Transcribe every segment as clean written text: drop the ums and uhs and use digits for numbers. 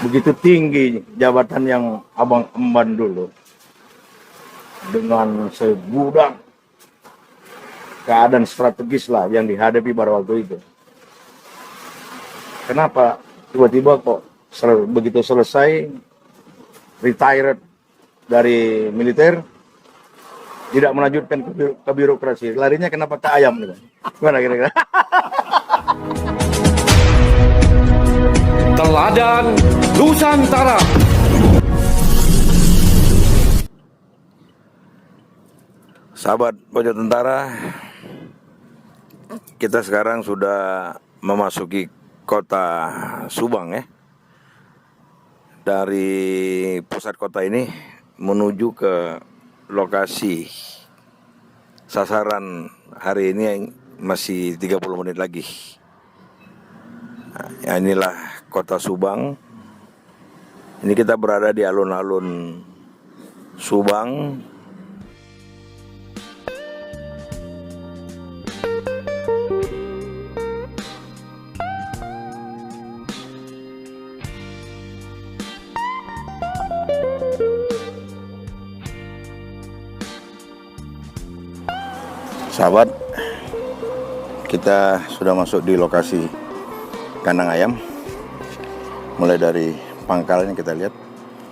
begitu tinggi jabatan yang Abang emban dulu, dengan segudang keadaan strategis lah yang dihadapi pada waktu itu. Kenapa tiba-tiba kok begitu selesai retired dari militer tidak melanjutkan ke birokrasi, larinya kenapa ke ayam gitu? Gimana kira-kira? Teladan Nusantara. Sahabat Pojok Tentara, kita sekarang sudah memasuki kota Subang ya. Dari pusat kota ini menuju ke lokasi sasaran hari ini masih 30 menit lagi. Nah, ya inilah kota Subang. Ini kita berada di alun-alun Subang. Sahabat, kita sudah masuk di lokasi kandang ayam. Mulai dari pangkalnya kita lihat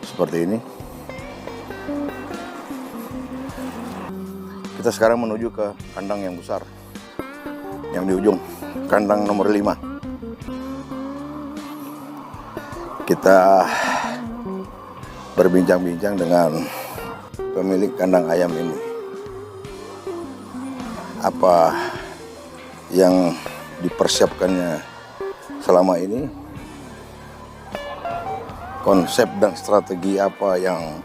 seperti ini. Kita sekarang menuju ke kandang yang besar, yang di ujung, kandang nomor 5. Kita berbincang-bincang dengan pemilik kandang ayam ini. Apa yang dipersiapkannya selama ini, konsep dan strategi apa yang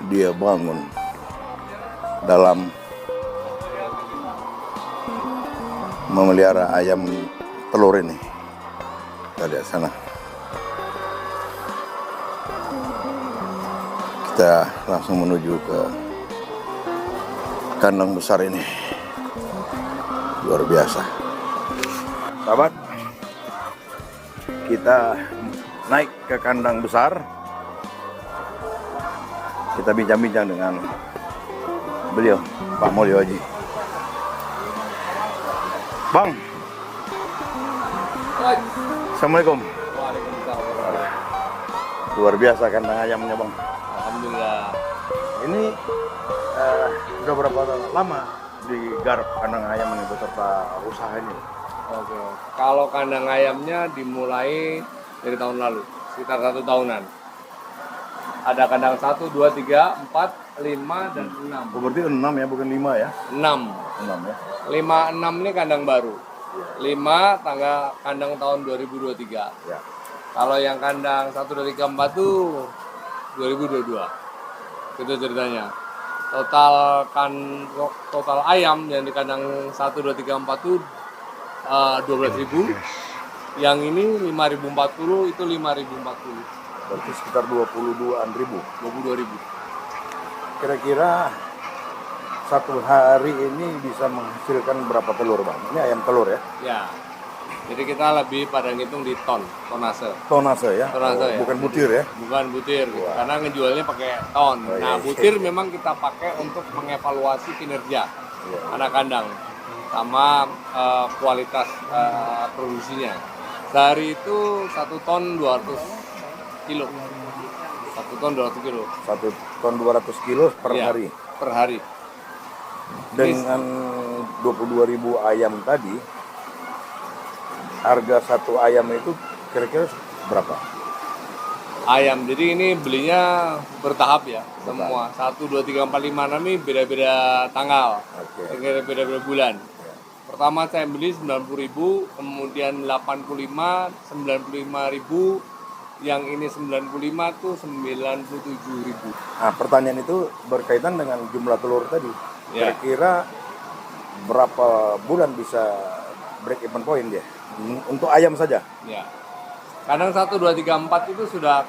dia bangun dalam memelihara ayam telur ini. Kita lihat sana. Kita langsung menuju ke kandang besar ini. Luar biasa. Sahabat, kita naik ke kandang besar. Kita bincang-bincang dengan beliau, Pak Mulyo Haji. Bang, Assalamualaikum. Waalaikumsalam. Luar biasa kandang ayamnya, Bang. Alhamdulillah. Ini sudah berapa lama digarap kandang ayam ini beserta usaha ini? Oke. Kalau kandang ayamnya dimulai dari tahun lalu, sekitar 1 tahunan. Ada kandang 1, 2, 3, 4, 5, dan 6. Oh, berarti 6 ya, bukan 5 ya? 6. 6 ya. 5, 6 ini kandang baru. 5 kandang tahun 2023. Ya. Kalau yang kandang 1, 2, 3, 4 tuh 2022. Itu ceritanya. Total ayam yang di kandang 1, 2, 3, 4 tuh 12.000. Yang ini 5.040, itu 5.040. Berarti sekitar 22-an ribu. 22.000. Kira-kira satu hari ini bisa menghasilkan berapa telur, Bang? Ini ayam telur ya? Ya. Jadi kita lebih pada ngitung di tonase. Tonase ya? Tonase ya. Bukan butir ya? Bukan butir, gitu. Wah. Karena ngejualnya pakai ton. Oh, Nah, iya. butir memang kita pakai untuk mengevaluasi kinerja Iya. anak kandang sama kualitas produksinya. Sehari itu 1 ton 200 kilo. 1 ton 200 kilo. 1 ton 200 kilo per Iya, hari. Per hari. Dengan 22.000 ayam tadi, harga satu ayam itu kira-kira berapa? Ayam, jadi ini belinya bertahap ya, semua 1, 2, 3, 4, 5, 6 ini beda-beda tanggal, Oke. beda-beda bulan. Pertama saya beli 90.000, kemudian 85, 95.000, yang ini 95 tuh 97.000. Nah, pertanyaan itu berkaitan dengan jumlah telur tadi. Ya. Kira-kira berapa bulan bisa break even point dia? Untuk ayam saja? Ya. Kadang 1, 2, 3, 4 itu sudah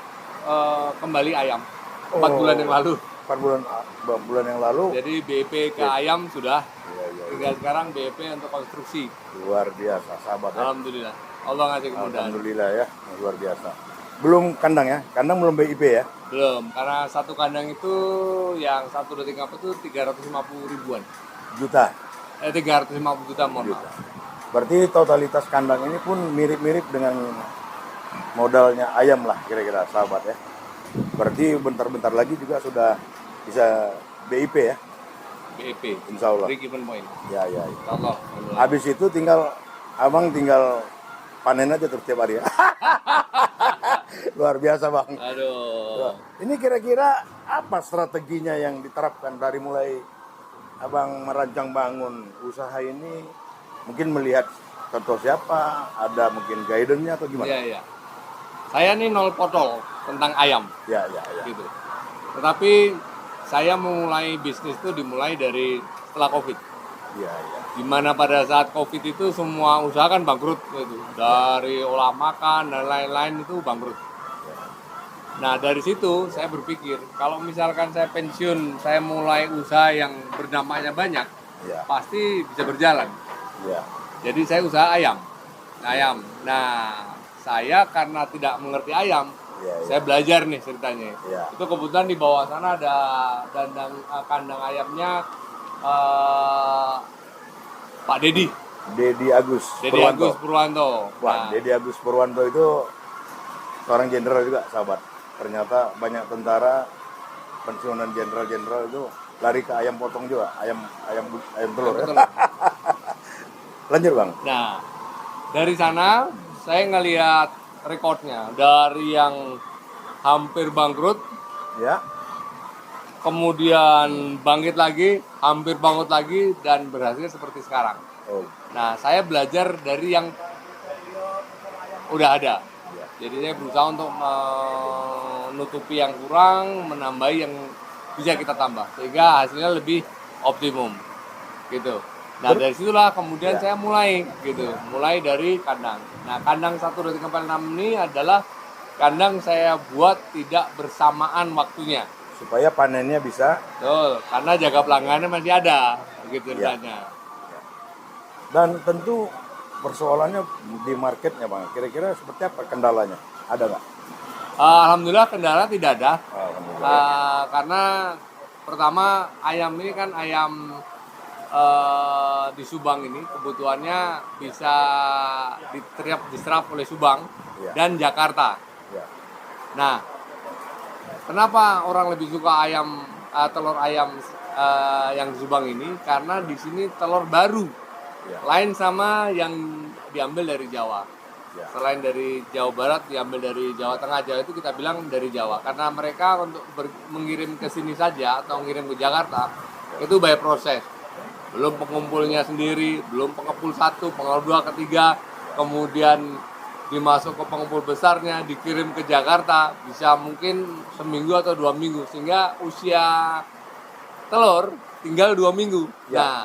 kembali ayam 4 bulan yang lalu. 4 bulan yang lalu. Jadi BEP ke ayam sudah. Iya. Tinggal sekarang BEP untuk konstruksi. Luar biasa, sahabat ya. Alhamdulillah. Allah ngasih kemudahan. Alhamdulillah ya, luar biasa. Belum kandang ya? Kandang belum BIP ya? Belum, karena satu kandang itu yang 1 2 3 4 itu 350 ribuan. Juta. 350 juta mohon Juta. maaf. Berarti totalitas kandang ini pun mirip-mirip dengan modalnya ayam lah kira-kira sahabat ya. Berarti bentar-bentar lagi juga sudah bisa BIP ya? BIP, Insya Allah. break even point. Ya. Insya Allah. Habis itu abang tinggal panen aja terus tiap hari ya. Luar biasa bang. Aduh. Ini kira-kira apa strateginya yang diterapkan dari mulai abang merancang bangun usaha ini? Mungkin melihat contoh siapa, ada mungkin guidance-nya atau gimana? Iya. Saya nih nol potol tentang ayam. Ya. Gitu. Tetapi saya memulai bisnis itu dimulai dari setelah COVID. Iya. Dimana pada saat COVID itu semua usaha kan bangkrut gitu. Dari olah makan dan lain-lain itu bangkrut. Nah dari situ saya berpikir kalau misalkan saya pensiun, saya mulai usaha yang berdampaknya banyak, Ya. pasti bisa berjalan. Ya. Jadi saya usaha ayam. Nah saya karena tidak mengerti ayam, Ya. saya belajar nih ceritanya. Ya. Itu kebetulan di bawah sana ada kandang ayamnya Pak Dedi Agus Purwanto. Wah, Nah, Dedi Agus Purwanto itu seorang jenderal juga, sahabat. Ternyata banyak tentara pensiunan jenderal-jenderal itu lari ke ayam potong juga, ayam telur. betul. Ya. Lanjut bang. Nah, dari sana saya ngelihat rekodnya dari yang hampir bangkrut, Ya. kemudian bangkit lagi, hampir bangkrut lagi, dan berhasil seperti sekarang. Oh. Nah, saya belajar dari yang udah ada. Jadi saya berusaha untuk menutupi yang kurang, menambahi yang bisa kita tambah, sehingga hasilnya lebih optimum, gitu. Nah dari situlah kemudian saya mulai, gitu, mulai dari kandang. Nah kandang 1 2 3 4 6 ini adalah kandang saya buat tidak bersamaan waktunya. Supaya panennya bisa. Betul, karena jaga pelanggannya masih ada, begitu Ya. ceritanya. Dan tentu persoalannya di marketnya bang. Kira-kira seperti apa kendalanya? Ada nggak? Alhamdulillah kendala tidak ada. Alhamdulillah. Karena pertama ayam ini kan ayam di Subang ini kebutuhannya bisa diserap oleh Subang Ya. dan Jakarta. Ya. Nah, kenapa orang lebih suka telur ayam yang di Subang ini? Karena di sini telur baru, Ya. lain sama yang diambil dari Jawa. Ya. Selain dari Jawa Barat, diambil dari Jawa Tengah, Jawa itu kita bilang dari Jawa. Karena mereka untuk mengirim ke sini saja atau mengirim ke Jakarta, itu by proses. Belum pengumpulnya sendiri, belum pengepul 1, pengepul 2, ketiga, kemudian dimasuk ke pengepul besarnya, dikirim ke Jakarta, bisa mungkin seminggu atau 2 minggu, sehingga usia telur tinggal 2 minggu. Ya. Nah,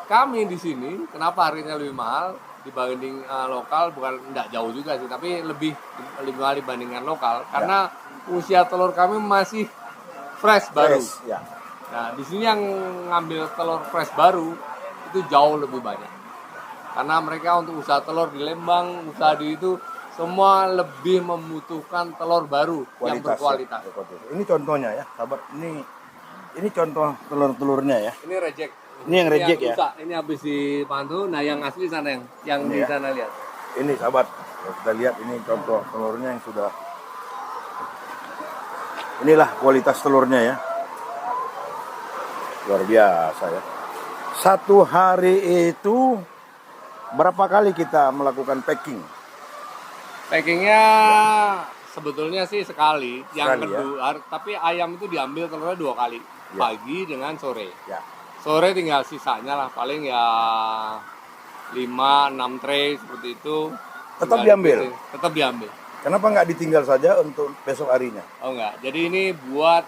kami di sini, kenapa harganya lebih mahal dibanding lokal? Bukan tidak jauh juga sih, tapi lebih mahal dibandingkan lokal, karena usia telur kami masih fresh baru. Ya. Nah, di sini yang ngambil telur fresh baru itu jauh lebih banyak. Karena mereka untuk usaha telur di Lembang, usaha di itu semua lebih membutuhkan telur baru yang berkualitas. Ini contohnya ya, sahabat. Ini contoh telur-telurnya ya. Ini reject. Ini yang reject ya? Rusak. Ini habis dipantu. Nah, yang asli sana yang Ini di ya? sana lihat. Ini sahabat, kalau kita lihat ini contoh telurnya yang sudah. Inilah kualitas telurnya ya. Luar biasa ya. Satu hari itu berapa kali kita melakukan packing? Packingnya sebetulnya sih sekali. Yang Sekali, kedua, tapi ayam itu diambil telurnya 2 kali. Ya. Pagi dengan sore. Ya. Sore tinggal sisanya lah, paling ya 5-6 tray seperti itu. Tetap Tinggal diambil? dipiring. Tetap diambil. Kenapa nggak ditinggal saja untuk besok harinya? Oh enggak, jadi ini buat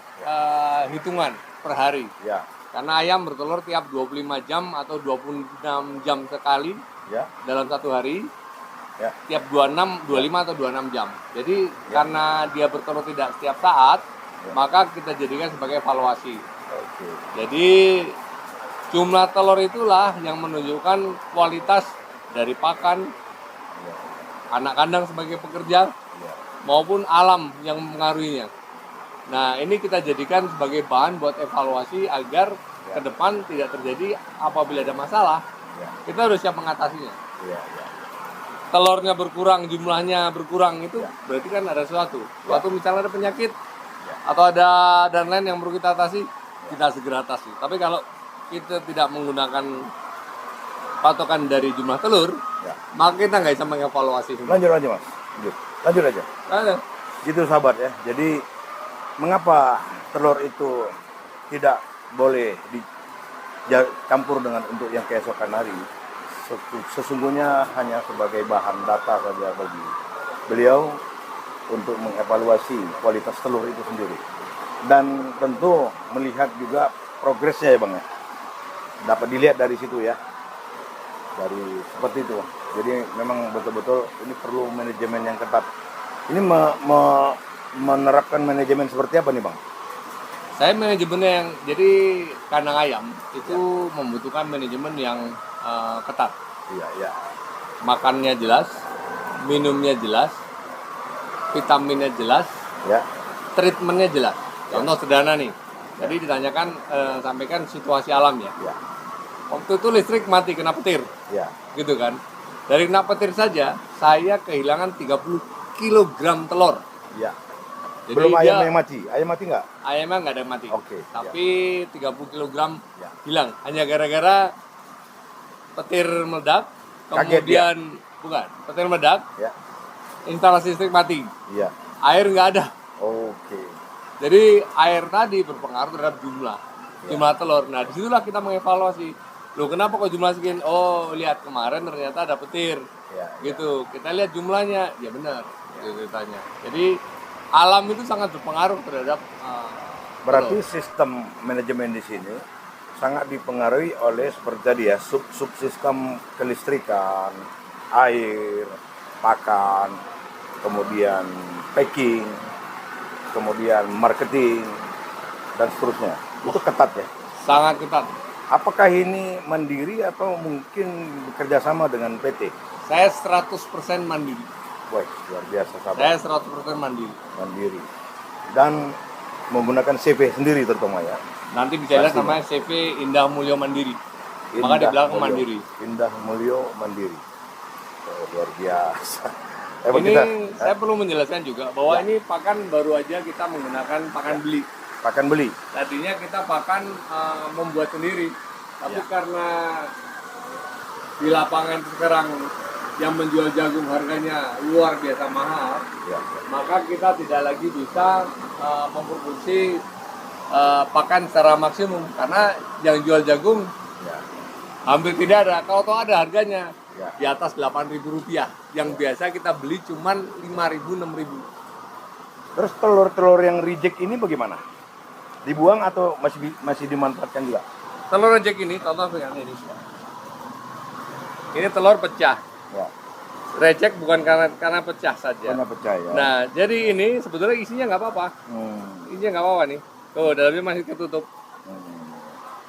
hitungan per hari. Ya. Karena ayam bertelur tiap 25 jam atau 26 jam sekali Ya. dalam satu hari. Ya. Tiap 25 atau 26 jam. Jadi karena dia bertelur tidak setiap saat, maka kita jadikan sebagai evaluasi. Oke. Jadi jumlah telur itulah yang menunjukkan kualitas dari pakan, Ya. anak kandang sebagai pekerja, Ya. maupun alam yang mempengaruhinya. Nah, ini kita jadikan sebagai bahan buat evaluasi agar ke depan tidak terjadi apabila ada masalah. Kita harus siap mengatasinya. Telurnya berkurang, jumlahnya berkurang, itu berarti kan ada sesuatu. Suatu misalnya ada penyakit atau ada dan lain yang perlu kita atasi, kita segera atasi. Tapi kalau kita tidak menggunakan patokan dari jumlah telur, maka kita nggak bisa mengevaluasi. Lanjut Mas. Lanjut aja. Gitu sahabat ya. Jadi mengapa telur itu tidak boleh dicampur dengan untuk yang keesokan hari? Sesungguhnya hanya sebagai bahan data saja bagi beliau untuk mengevaluasi kualitas telur itu sendiri. Dan tentu melihat juga progresnya ya Bang ya. Dapat dilihat dari situ ya. Dari seperti itu. Jadi memang betul-betul ini perlu manajemen yang ketat. Ini menerapkan manajemen seperti apa nih Bang? Saya manajemennya yang jadi kandang ayam itu membutuhkan manajemen yang ketat. Iya. Makannya jelas, minumnya jelas, vitaminnya jelas, treatmentnya jelas. Contoh sederhana nih. Jadi ditanyakan, sampaikan situasi alam ya. Waktu itu listrik mati kena petir, gitu kan. Dari kena petir saja, saya kehilangan 30 kg telur. Jadi belum ayam yang mati? Ayam mati nggak? Ayamnya nggak ada yang mati. Oke. Tapi 30 kg hilang. Hanya gara-gara petir meledak, kemudian bukan, petir meledak, instalasi listrik mati. Air nggak ada. Oke. Jadi air tadi berpengaruh terhadap jumlah telur. Nah, disitulah kita mengevaluasi. Loh, kenapa kok jumlah segini? Oh, lihat kemarin ternyata ada petir. Gitu. Kita lihat jumlahnya, ya benar. Gitu ceritanya. Jadi alam itu sangat berpengaruh terhadap berarti telur. Sistem manajemen di sini sangat dipengaruhi oleh seperti tadi ya, subsistem kelistrikan, air, pakan, kemudian packing, kemudian marketing, dan seterusnya. Itu ketat ya? Sangat ketat. Apakah ini mandiri atau mungkin bekerja sama dengan PT? Saya 100% mandiri. Wah, luar biasa sahabat. Saya 100% mandiri. Mandiri. Dan menggunakan CV sendiri terutama ya. Nanti bisa lihat namanya CV Indah Mulyo Mandiri. Maka di belakang Mandiri. Indah Mulyo Mandiri. Oh, luar biasa. Ini saya perlu menjelaskan juga bahwa ini pakan baru aja kita menggunakan pakan beli. Pakan beli. Tadinya kita pakan membuat sendiri, tapi karena di lapangan sekarang yang menjual jagung harganya luar biasa mahal, maka kita tidak lagi bisa memproduksi pakan secara maksimum karena yang jual jagung hampir tidak ada. Kalau toh ada harganya di atas Rp8.000, yang biasa kita beli cuman Rp5.000, Rp6.000. Terus telur-telur yang reject ini bagaimana? Dibuang atau masih dimanfaatkan juga? Telur reject ini, contoh yang ini. Ini telur pecah. Reject bukan karena pecah saja. Karena pecah ya. Nah, jadi ini sebetulnya isinya nggak apa-apa. Isinya nggak apa-apa nih. Tuh, dalamnya masih ketutup.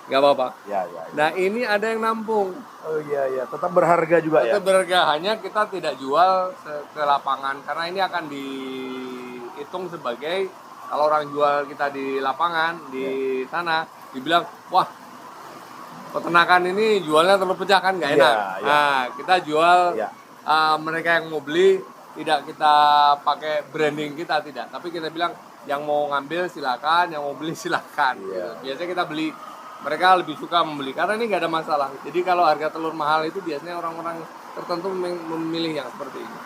Nggak apa-apa. Ya. Nah, ini ada yang nampung. Oh iya, tetap berharga juga ya. Tetap berharga, hanya kita tidak jual ke lapangan karena ini akan dihitung sebagai kalau orang jual kita di lapangan di sana dibilang, wah, peternakan ini jualnya telur pecah kan nggak enak. Nah, kita jual mereka yang mau beli tidak kita pakai branding kita, tidak, tapi kita bilang yang mau ngambil silakan, yang mau beli silakan. Gitu. Biasanya kita beli, mereka lebih suka membeli karena ini nggak ada masalah. Jadi kalau harga telur mahal itu biasanya orang-orang tertentu memilih yang seperti ini.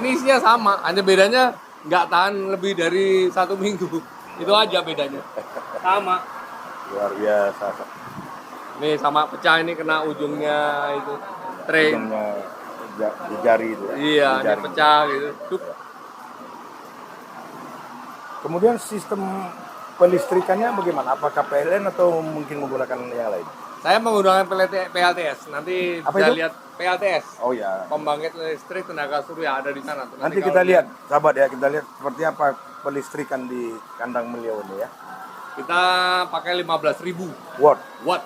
Ini isinya sama, hanya bedanya nggak tahan lebih dari 1 minggu. Itu aja bedanya. Sama. Luar biasa. Nih sama pecah, ini kena ujungnya itu tray. Ujungnya di jari itu ya. Iya, ini pecah gitu. Kemudian sistem pelistrikannya bagaimana? Apakah PLN atau mungkin menggunakan yang lain? Saya menggunakan PLTS. Nanti apa bisa itu? lihat PLTS. Oh ya. Pembangkit listrik tenaga surya ada di sana. Nanti kita lihat, sahabat ya, kita lihat seperti apa pelistrikan di kandang beliau ini ya. Kita pakai 15.000 watt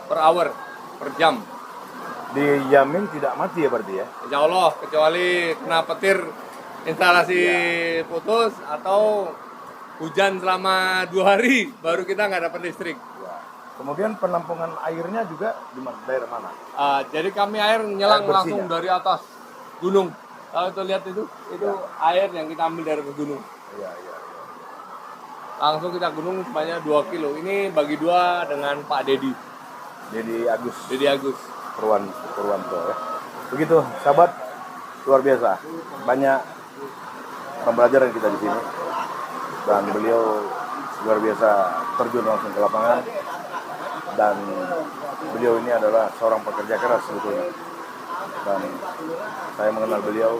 per hour, per jam. Dijamin tidak mati ya berarti ya? Insya Allah, kecuali kena petir instalasi putus atau hujan selama 2 hari baru kita nggak dapat listrik. Ya. Kemudian penampungan airnya juga di daerah mana? Jadi kami air nyelang Air bersihnya? langsung dari atas gunung. Kalau itu lihat itu air yang kita ambil dari gunung. Iya, iya. Langsung kita gunung sebanyak 2 kilo. Ini bagi 2 dengan Pak Dedi Agus. Purwanto ya. Begitu, sahabat, luar biasa. Banyak pembelajaran kita di sini. Dan beliau luar biasa terjun langsung ke lapangan. Dan beliau ini adalah seorang pekerja keras sebetulnya. Dan saya mengenal beliau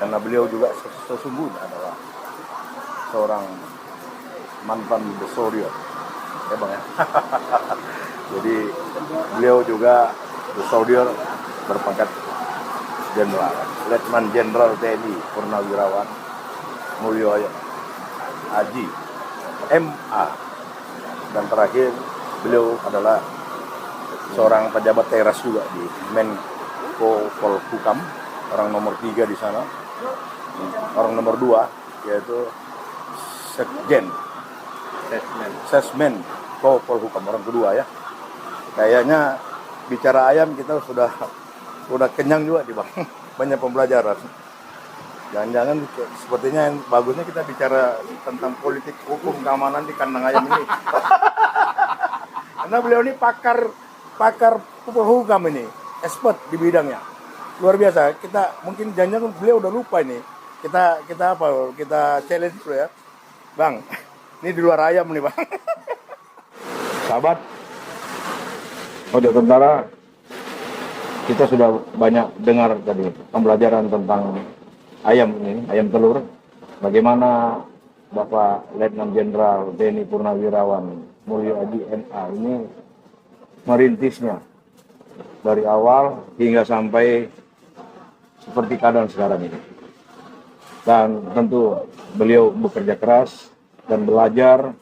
karena beliau juga sesungguhnya adalah seorang mantan Besorio, ya bang ya. Jadi beliau juga Besorio berpangkat Jenderal, Letnan Jenderal TNI Purnawirawan Mulyo Aji MA, dan terakhir beliau adalah seorang pejabat teras juga di Menko Polhukam, orang nomor 3 di sana. Orang nomor 2 yaitu Sesmen Polhukam, orang kedua ya. Kayaknya bicara ayam kita sudah kenyang juga di bang. Banyak pembelajaran. Jangan-jangan sepertinya yang bagusnya kita bicara tentang politik, hukum, keamanan di kandang ayam ini. Karena beliau ini pakar hukum ini, expert di bidangnya. Luar biasa. Kita mungkin jangan beliau udah lupa ini. Kita challenge dulu ya. Bang, ini di luar ayam nih, Bang. Sahabat Ojek Tentara, kita sudah banyak dengar tadi pembelajaran tentang ayam ini, ayam telur. Bagaimana Bapak Letnan Jenderal TNI Purnawirawan Mulyo Aji MA ini merintisnya dari awal hingga sampai seperti keadaan sekarang ini. Dan tentu beliau bekerja keras dan belajar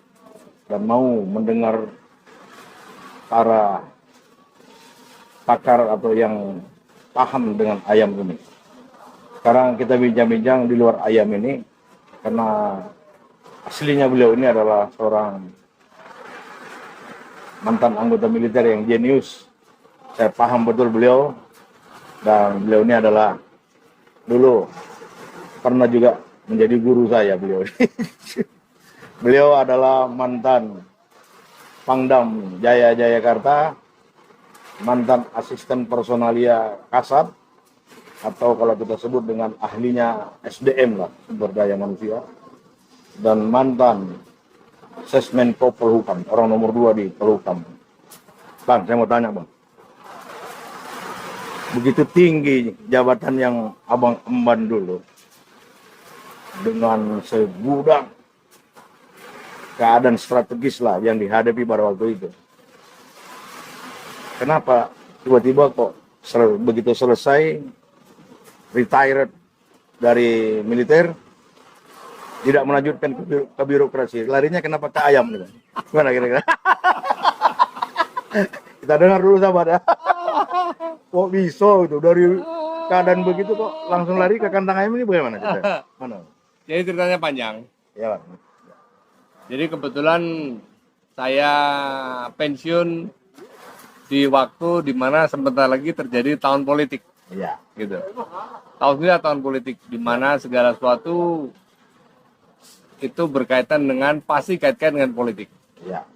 dan mau mendengar para pakar atau yang paham dengan ayam ini. Sekarang kita bincang-bincang di luar ayam ini karena aslinya beliau ini adalah seorang mantan anggota militer yang jenius. Saya paham betul beliau, dan beliau ini adalah dulu pernah juga menjadi guru saya beliau. Beliau adalah mantan Pangdam Jaya Jayakarta, mantan asisten personalia Kasat, atau kalau kita sebut dengan ahlinya SDM lah, sumber daya manusia, dan mantan Sesmenko Polhukam, orang nomor 2 di Polhukam. Bang, saya mau tanya bang, begitu tinggi jabatan yang abang emban dulu, dengan segudang keadaan strategis lah yang dihadapi pada waktu itu, kenapa tiba-tiba kok begitu selesai retired dari militer tidak melanjutkan ke birokrasi, larinya kenapa ke ayam nih bang? Gimana kira-kira? Kita dengar dulu sahabat ya. Kok bisa itu dari keadaan begitu kok langsung lari ke kandang ayam ini, bagaimana kita? Mana? Jadi ceritanya panjang. Ya bang. Jadi kebetulan saya pensiun di waktu dimana sebentar lagi terjadi tahun politik. Iya. Gitu. Tahun ini tahun politik dimana segala sesuatu itu berkaitan dengan, pasti kaitkan dengan politik. Iya.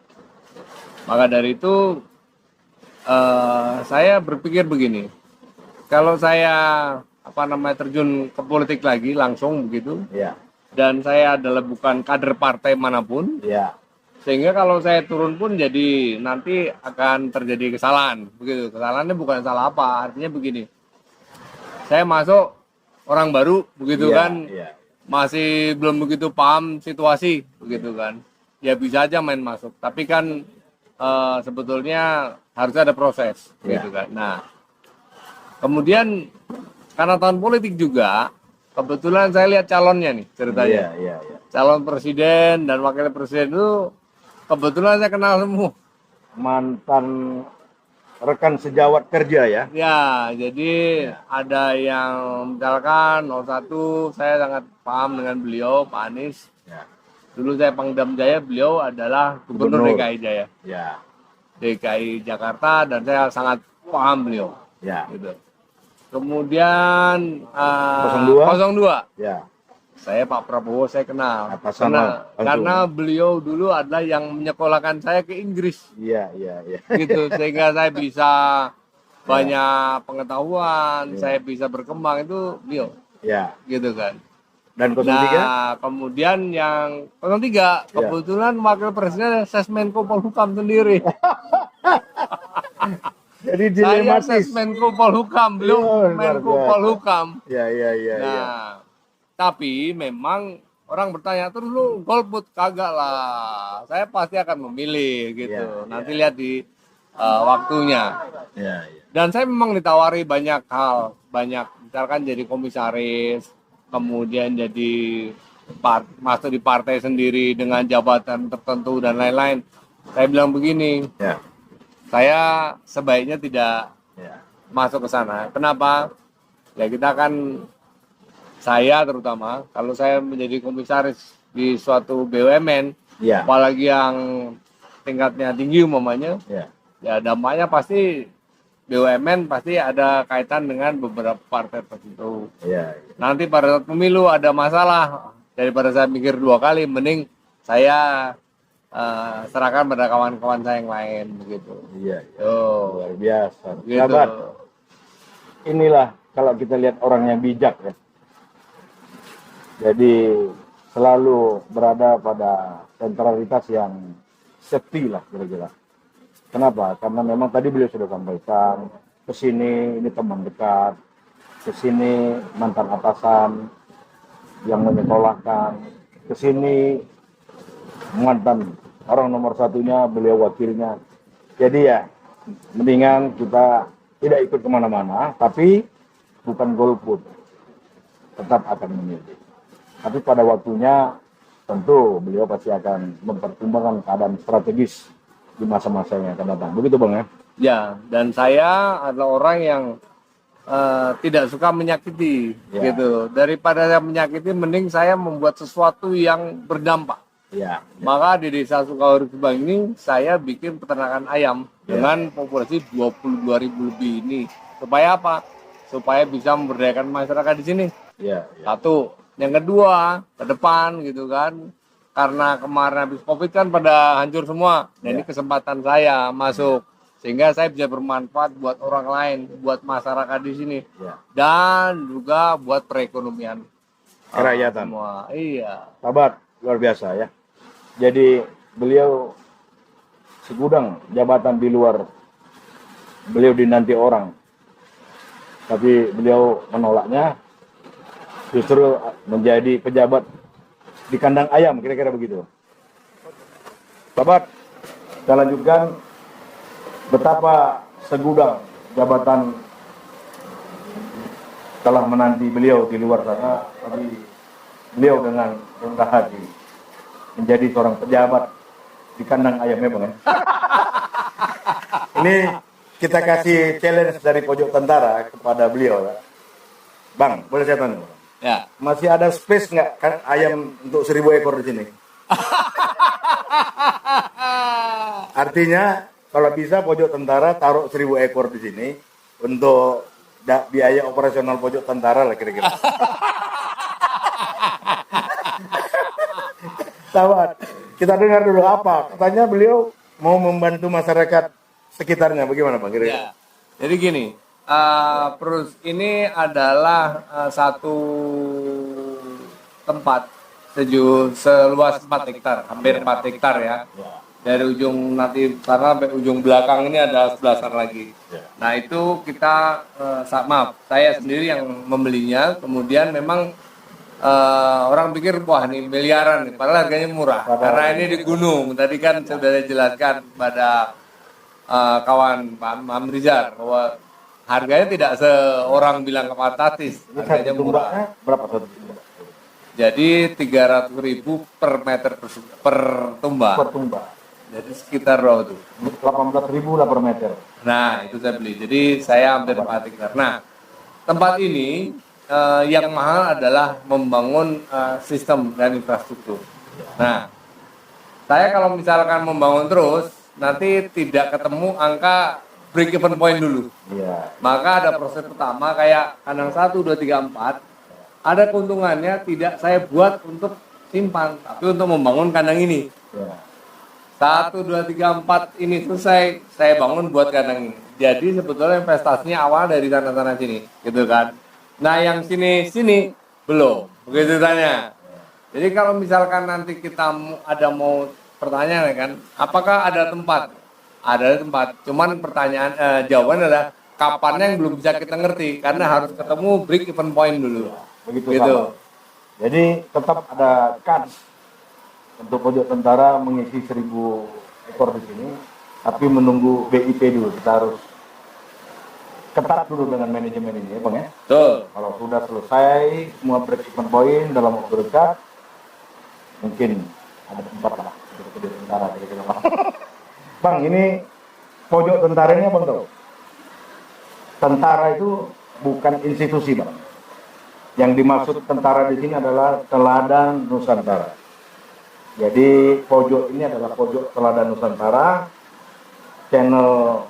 Maka dari itu saya berpikir begini, kalau saya terjun ke politik lagi langsung begitu, Iya. dan saya adalah bukan kader partai manapun, Iya. sehingga kalau saya turun pun jadi nanti akan terjadi kesalahan begitu. Kesalahannya bukan salah apa, artinya begini, saya masuk orang baru begitu Iya, kan, iya. masih belum begitu paham situasi begitu kan, ya bisa aja main masuk, tapi kan sebetulnya harusnya ada proses gitu kan. Nah kemudian karena tahun politik juga, kebetulan saya lihat calonnya nih ceritanya. Iya. Calon presiden dan wakil presiden itu kebetulan saya kenal semua. Mantan rekan sejawat kerja ya. Ya, jadi ada yang misalkan 01, saya sangat paham dengan beliau, Pak Anies. Ya. Dulu saya Pangdam Jaya, beliau adalah Gubernur Gubernur. DKI Jaya, Ya. DKI Jakarta, dan saya sangat paham beliau. Ya. Gitu. Kemudian 02? 02, Ya. saya Pak Prabowo saya kenal. Atasan langsung. Karena beliau dulu adalah yang menyekolahkan saya ke Inggris. Iya, iya, iya. Gitu, sehingga saya bisa banyak pengetahuan, Ya. saya bisa berkembang itu beliau. Ya. Gitu kan. Dan 03? Nah, kemudian yang 03, kebetulan wakil presiden Sesmenko Polhukam sendiri. Jadi Saya dilematis. Sesmenko Polhukam, beliau Iya, luar Menko biasa. Polhukam. Ya, ya, ya, Nah, ya. tapi memang orang bertanya, terus lu golput? Kagak lah, saya pasti akan memilih gitu. Ya, Nanti lihat di waktunya. Ya, ya. Dan saya memang ditawari banyak hal, misalkan jadi komisaris, kemudian jadi masuk di partai sendiri dengan jabatan tertentu dan lain-lain. Saya bilang begini, Ya. saya sebaiknya tidak Ya. masuk ke sana. Kenapa? Ya kita kan, saya terutama, kalau saya menjadi komisaris di suatu BUMN, Ya. apalagi yang tingkatnya tinggi umpamanya, Ya. ya dampaknya pasti BUMN pasti ada kaitan dengan beberapa partai tertentu. Ya. Nanti pada saat pemilu ada masalah, daripada saya mikir dua kali, mending saya serahkan pada kawan-kawan saya yang lain begitu. Iya. Tuh, Luar biasa. gitu. Sahabat, inilah kalau kita lihat orang yang bijak ya. Jadi selalu berada pada sentralitas yang safety lah kira-kira. Kenapa? Karena memang tadi beliau sudah sampaikan, ke sini ini teman dekat, ke sini mantan atasan yang menyekolahkan, ke sini mantan orang nomor satunya, beliau wakilnya. Jadi ya, mendingan kita tidak ikut kemana-mana, tapi bukan golput, tetap akan memilih. Tapi pada waktunya tentu beliau pasti akan mempertimbangkan keadaan strategis di masa-masa yang akan datang. Begitu Bang ya? Ya, dan saya adalah orang yang tidak suka menyakiti, Ya. gitu. Daripada saya menyakiti, mending saya membuat sesuatu yang berdampak. Ya. Maka di desa Sukawari Subang ini saya bikin peternakan ayam Ya. dengan populasi 22.000 lebih ini. Supaya apa? Supaya bisa memberdayakan masyarakat di sini. Ya. Ya. Satu. Yang kedua, ke depan gitu kan. Karena kemarin habis Covid kan pada hancur semua. Nah, ini Ya. kesempatan saya masuk. Sehingga saya bisa bermanfaat buat orang lain, buat masyarakat di sini. Ya. Dan juga buat perekonomian Kerakyatan. semua. Iya. Sahabat, luar biasa ya. Jadi beliau segudang jabatan di luar, beliau dinanti orang, tapi beliau menolaknya, justru menjadi pejabat di kandang ayam, kira-kira begitu. Sahabat, kita lanjutkan betapa segudang jabatan telah menanti beliau di luar sana, tapi beliau dengan rendah hati menjadi seorang pejabat di kandang ayam memang. Ini kita kasih challenge dari pojok tentara kepada beliau ya. Bang, boleh saya tanya? Ya. Masih ada space nggak kan ayam untuk 1.000 ekor di sini? Artinya kalau bisa pojok tentara taruh 1.000 ekor di sini untuk biaya operasional pojok tentara lah kira-kira. Sahabat, kita dengar dulu apa katanya beliau mau membantu masyarakat sekitarnya, bagaimana Bang kira-kira? Ya. Jadi gini, ini adalah satu tempat seluas 4 hektar, hampir 4 hektar ya. Dari ujung nanti sana sampai ujung belakang ini ada 11 lagi. Nah itu kita, maaf, saya sendiri yang membelinya. Kemudian memang orang pikir wah ini miliaran nih, padahal harganya murah. Karena ini di gunung. Tadi kan sudah dijelaskan pada kawan Pak Mamrizar bahwa harganya tidak seorang bilang fantastis, harganya murah. Berapa satu? Jadi 300.000 per meter per tumbak. Per tumbak. Jadi sekitar berapa tuh? 18.000 lah per meter. Nah, itu saya beli. Jadi saya hampir 4 hektar. Nah, tempat ini yang mahal adalah membangun sistem dan infrastruktur. Nah, saya kalau misalkan membangun terus, nanti tidak ketemu angka break even point dulu. Iya. Maka ada proses pertama kayak kandang 1, 2, 3, 4. Ada keuntungannya tidak saya buat untuk simpan, tapi untuk membangun kandang ini. Iya. 1, 2, 3, 4 ini selesai, saya bangun buat kandang ini. Jadi sebetulnya investasinya awal dari sana-sana sini, gitu kan. Nah yang sini belum, begitu tanya. Jadi kalau misalkan nanti kita mau pertanyaan kan, apakah ada tempat? Ada tempat, cuman jawaban adalah kapannya yang belum bisa kita ngerti, karena harus ketemu break even point dulu. Begitu. Gitu. Sama. Jadi tetap ada kans untuk pojok tentara mengisi 1.000 ekor di sini, tapi menunggu BIP dulu. Kita harus ketat dulu dengan manajemen ini, ya Bang ya. Betul. Kalau sudah selesai semua break even point dalam waktu dekat, mungkin ada tempat lah untuk pojok tentara. Bang, ini pojok tentaranya Bang tahu? Tentara itu bukan institusi Bang. Yang dimaksud tentara di sini adalah teladan Nusantara. Jadi pojok ini adalah pojok teladan Nusantara, channel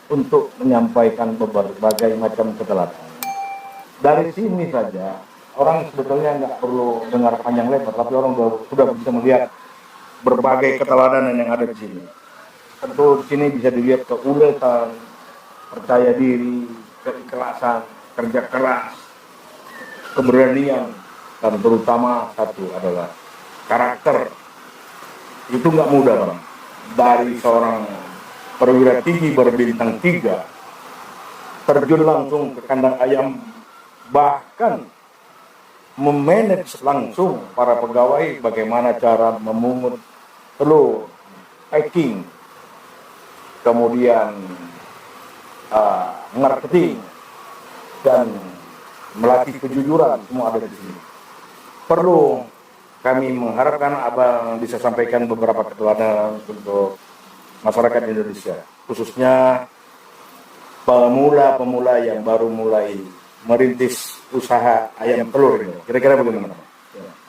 untuk menyampaikan berbagai macam keteladanan. Dari sini saja orang sebetulnya nggak perlu dengar panjang lebar, tapi orang sudah bisa melihat berbagai keteladanan yang ada di sini. Tentu di sini bisa dilihat keuletan, percaya diri, keikhlasan, kerja keras, keberanian, dan terutama satu adalah karakter. Itu nggak mudah Bang. Dari seorang perwira tinggi berbintang 3 terjun langsung ke kandang ayam, bahkan memanage langsung para pegawai bagaimana cara memungut telur, packing, kemudian marketing, dan melatih kejujuran, semua ada di sini. Perlu kami mengharapkan Abang bisa sampaikan beberapa keteladanan untuk masyarakat Indonesia, khususnya pemula-pemula yang baru mulai merintis usaha ayam telur ini. Kira-kira bagaimana?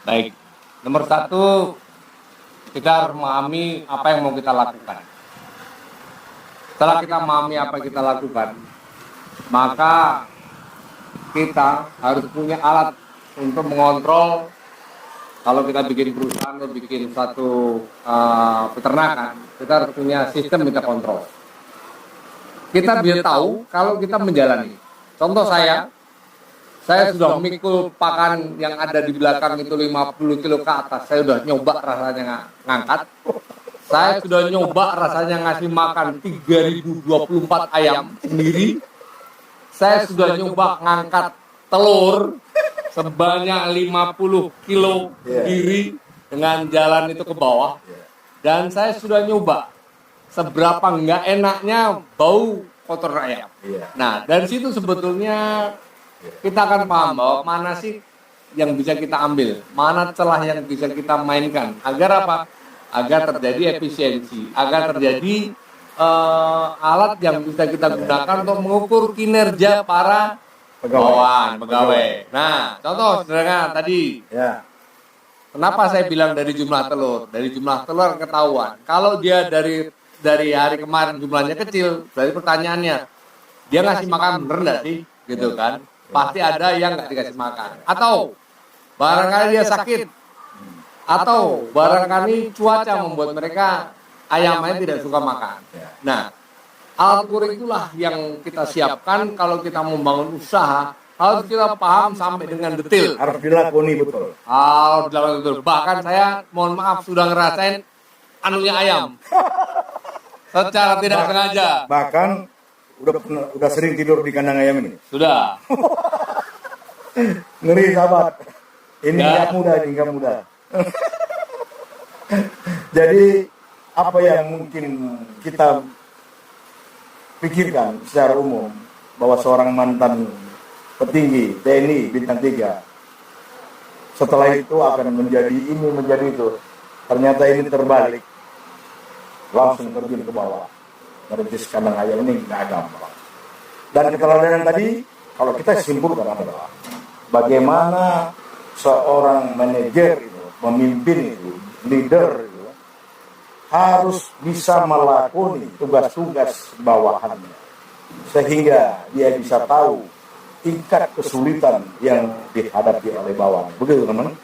Baik, nomor 1, kita harus memahami apa yang mau kita lakukan. Setelah kita memahami apa yang kita lakukan, maka kita harus punya alat untuk mengontrol. Kalau kita bikin perusahaan atau bikin satu peternakan, kita harus punya sistem kita kontrol. Kita bisa tahu kalau kita menjalani. Contoh saya sudah memikul pakan yang ada di belakang itu 50 kilo ke atas. Saya sudah nyoba rasanya ngangkat. Saya sudah nyoba rasanya ngasih makan 3024 ayam sendiri. Saya sudah nyoba ngangkat telur sebanyak 50 kilo sendiri dengan jalan itu ke bawah. Dan saya sudah nyoba seberapa enggak enaknya bau kotor ayam. Nah, dari situ sebetulnya kita akan paham bahwa mana sih yang bisa kita ambil, mana celah yang bisa kita mainkan. Agar apa? Agar terjadi efisiensi, agar terjadi alat yang bisa kita gunakan untuk mengukur kinerja para pegawai. Nah, contoh sederhana tadi. Ya. Kenapa saya bilang dari jumlah telur? Dari jumlah telur ketahuan. Kalau dia dari hari kemarin jumlahnya kecil, berarti pertanyaannya, dia ngasih makan bener nggak sih? Gitu kan? Pasti ada yang nggak dikasih makan. Atau barangkali dia sakit. Atau barangkali cuaca membuat mereka ayamnya tidak suka makan. Nah, alat ukur itulah yang kita siapkan kalau kita membangun usaha. Harus kita paham sampai dengan detail. Harus dilakoni betul. Harus dilakoni betul. Bahkan saya mohon maaf sudah ngerasain anunya ayam. Secara tidak sengaja. Bahkan udah sering tidur di kandang ayam ini. Sudah. Ngeri sahabat. Ini nggak mudah. Jadi apa yang mungkin kita pikirkan secara umum bahwa seorang mantan petinggi TNI bintang 3 setelah itu akan menjadi ini menjadi itu, ternyata ini terbalik. langsung terjun ke bawah. Merintis kandang ayam ini nggak gampang. Dan keteladanan tadi, kalau kita simpulkan adalah bagaimana seorang manajer itu, pemimpin itu, leader itu, harus bisa melakoni tugas-tugas bawahannya. Sehingga dia bisa tahu tingkat kesulitan yang dihadapi oleh bawahan. Begitu teman-teman.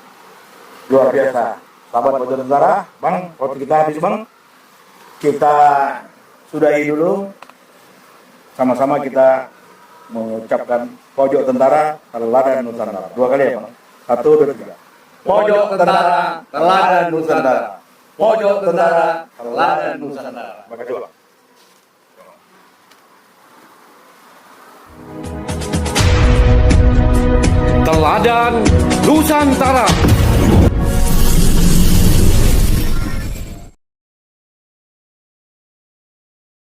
Luar biasa. Sahabat Pojok Tentara, Bang, waktu kita habis Bang. Kita sudahi dulu. Sama-sama kita mengucapkan Pojok Tentara Teladan Nusantara. 2 kali ya Bang. 1, 2, 3. Pojok Tentara Teladan Nusantara. Pojok Tentara Teladan Nusantara. Makasih Bang. Teladan Nusantara.